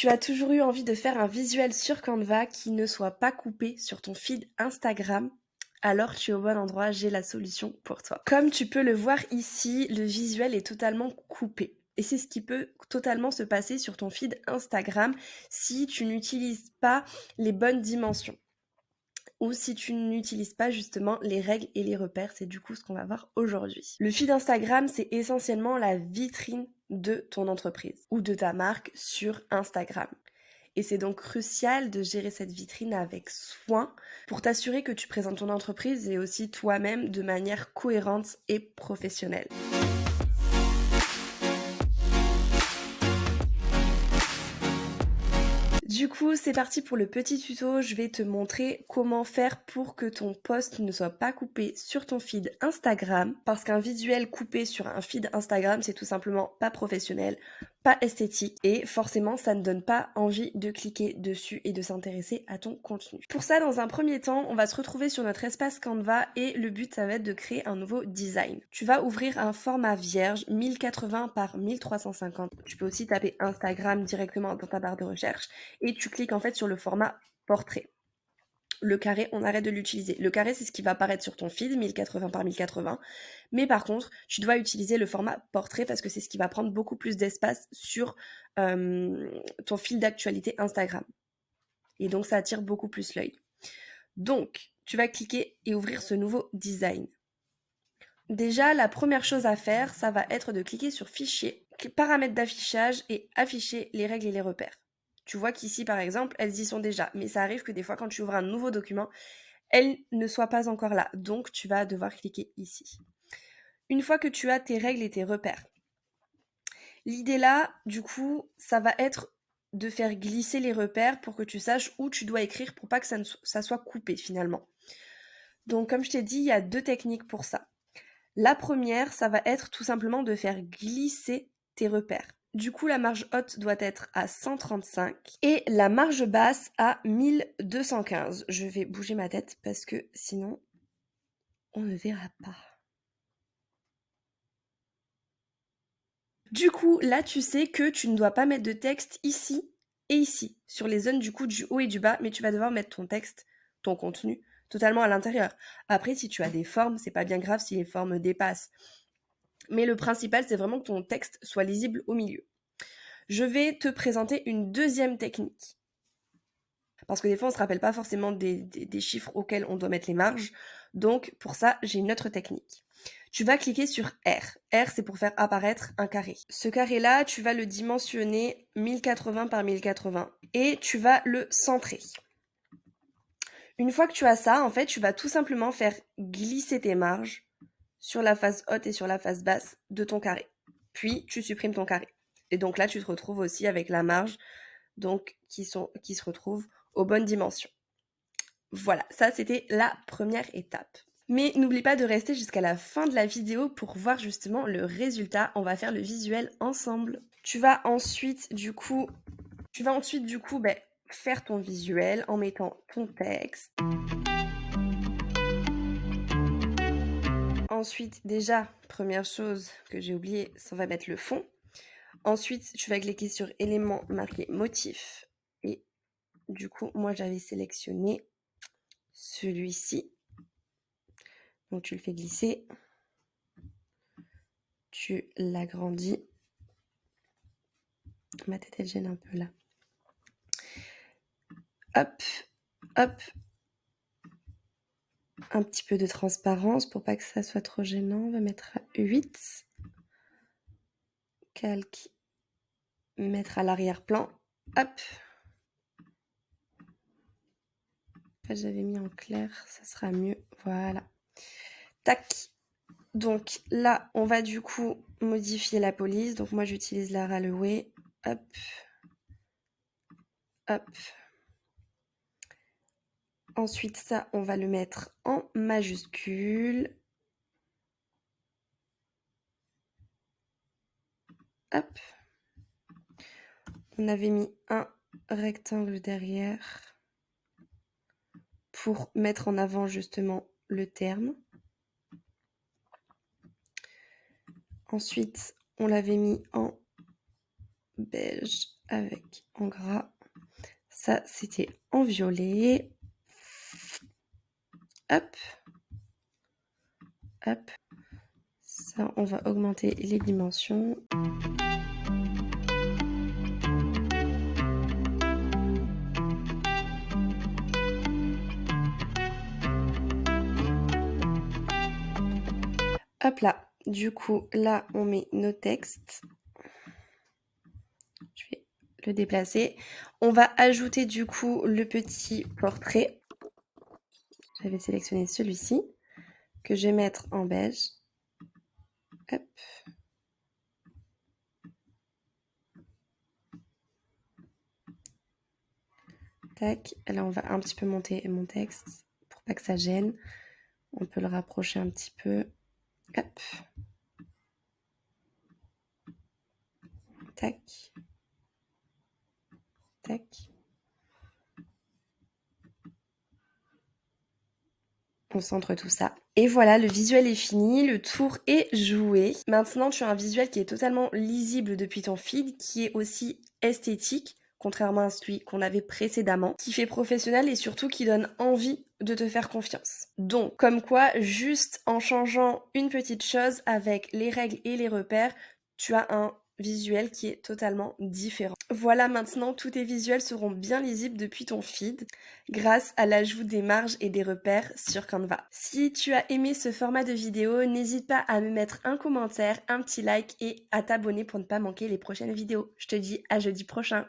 Tu as toujours eu envie de faire un visuel sur Canva qui ne soit pas coupé sur ton feed Instagram? Alors tu es au bon endroit, j'ai la solution pour toi. Comme tu peux le voir ici, le visuel est totalement coupé. Et c'est ce qui peut totalement se passer sur ton feed Instagram si tu n'utilises pas les bonnes dimensions ou si tu n'utilises pas justement les règles et les repères. C'est du coup ce qu'on va voir aujourd'hui. Le feed Instagram, c'est essentiellement la vitrine de ton entreprise ou de ta marque sur Instagram. Et c'est donc crucial de gérer cette vitrine avec soin pour t'assurer que tu présentes ton entreprise et aussi toi-même de manière cohérente et professionnelle. Du coup, c'est parti pour le petit tuto. Je vais te montrer comment faire pour que ton post ne soit pas coupé sur ton feed Instagram. Parce qu'un visuel coupé sur un feed Instagram, c'est tout simplement pas professionnel, pas esthétique. Et forcément, ça ne donne pas envie de cliquer dessus et de s'intéresser à ton contenu. Pour ça, dans un premier temps, on va se retrouver sur notre espace Canva et le but, ça va être de créer un nouveau design. Tu vas ouvrir un format vierge 1080 par 1350. Tu peux aussi taper Instagram directement dans ta barre de recherche et tu cliques en fait sur le format portrait. Le carré, on arrête de l'utiliser. Le carré, c'est ce qui va apparaître sur ton feed, 1080 par 1080. Mais par contre, tu dois utiliser le format portrait parce que c'est ce qui va prendre beaucoup plus d'espace sur ton fil d'actualité Instagram. Et donc, ça attire beaucoup plus l'œil. Donc, tu vas cliquer et ouvrir ce nouveau design. Déjà, la première chose à faire, ça va être de cliquer sur Fichier, paramètres d'affichage et afficher les règles et les repères. Tu vois qu'ici, par exemple, elles y sont déjà, mais ça arrive que des fois, quand tu ouvres un nouveau document, elles ne soient pas encore là. Donc, tu vas devoir cliquer ici. Une fois que tu as tes règles et tes repères, l'idée là, du coup, ça va être de faire glisser les repères pour que tu saches où tu dois écrire pour pas que ça soit coupé finalement. Donc, comme je t'ai dit, il y a deux techniques pour ça. La première, ça va être tout simplement de faire glisser tes repères. Du coup, la marge haute doit être à 135 et la marge basse à 1215. Je vais bouger ma tête parce que sinon, on ne verra pas. Du coup, là, tu sais que tu ne dois pas mettre de texte ici et ici, sur les zones du coup du haut et du bas, mais tu vas devoir mettre ton texte, ton contenu, totalement à l'intérieur. Après, si tu as des formes, c'est pas bien grave si les formes dépassent. Mais le principal, c'est vraiment que ton texte soit lisible au milieu. Je vais te présenter une deuxième technique. Parce que des fois, on ne se rappelle pas forcément des chiffres auxquels on doit mettre les marges. Donc, pour ça, j'ai une autre technique. Tu vas cliquer sur R. R, c'est pour faire apparaître un carré. Ce carré-là, tu vas le dimensionner 1080 par 1080 et tu vas le centrer. Une fois que tu as ça, en fait, tu vas tout simplement faire glisser tes marges sur la face haute et sur la face basse de ton carré. Puis, tu supprimes ton carré. Et donc là, tu te retrouves aussi avec la marge donc, qui se retrouvent aux bonnes dimensions. Voilà, ça c'était la première étape. Mais n'oublie pas de rester jusqu'à la fin de la vidéo pour voir justement le résultat. On va faire le visuel ensemble. Tu vas ensuite du coup faire ton visuel en mettant ton texte. Ensuite, déjà, première chose que j'ai oublié, ça va mettre le fond. Ensuite, tu vas cliquer sur élément marqué motif. Et du coup, moi, j'avais sélectionné celui-ci. Donc, tu le fais glisser. Tu l'agrandis. Ma tête, elle gêne un peu là. Hop, hop. Un petit peu de transparence pour pas que ça soit trop gênant. On va mettre à 8. Calque. Mettre à l'arrière-plan. Hop. En fait, j'avais mis en clair, ça sera mieux. Voilà. Tac. Donc là, on va du coup modifier la police. Donc moi, j'utilise la Ralloway. Hop. Hop. Ensuite, ça, on va le mettre en majuscule. Hop. On avait mis un rectangle derrière pour mettre en avant justement le terme. Ensuite, on l'avait mis en beige. avec en gras. Ça, c'était en violet. Hop. Hop. Ça, on va augmenter les dimensions. Hop là. Du coup, là, on met nos textes. Je vais le déplacer. On va ajouter du coup le petit portrait. J'avais sélectionné celui-ci que je vais mettre en beige. Hop. Tac. Là, on va un petit peu monter mon texte pour pas que ça gêne. On peut le rapprocher un petit peu. Hop. Tac. Tac. On centre tout ça. Et voilà, le visuel est fini, le tour est joué. Maintenant, tu as un visuel qui est totalement lisible depuis ton feed, qui est aussi esthétique, contrairement à celui qu'on avait précédemment, qui fait professionnel et surtout qui donne envie de te faire confiance. Donc, comme quoi, juste en changeant une petite chose avec les règles et les repères, tu as un visuel qui est totalement différent. Voilà, maintenant tous tes visuels seront bien lisibles depuis ton feed grâce à l'ajout des marges et des repères sur Canva. Si tu as aimé ce format de vidéo, n'hésite pas à me mettre un commentaire, un petit like et à t'abonner pour ne pas manquer les prochaines vidéos. Je te dis à jeudi prochain.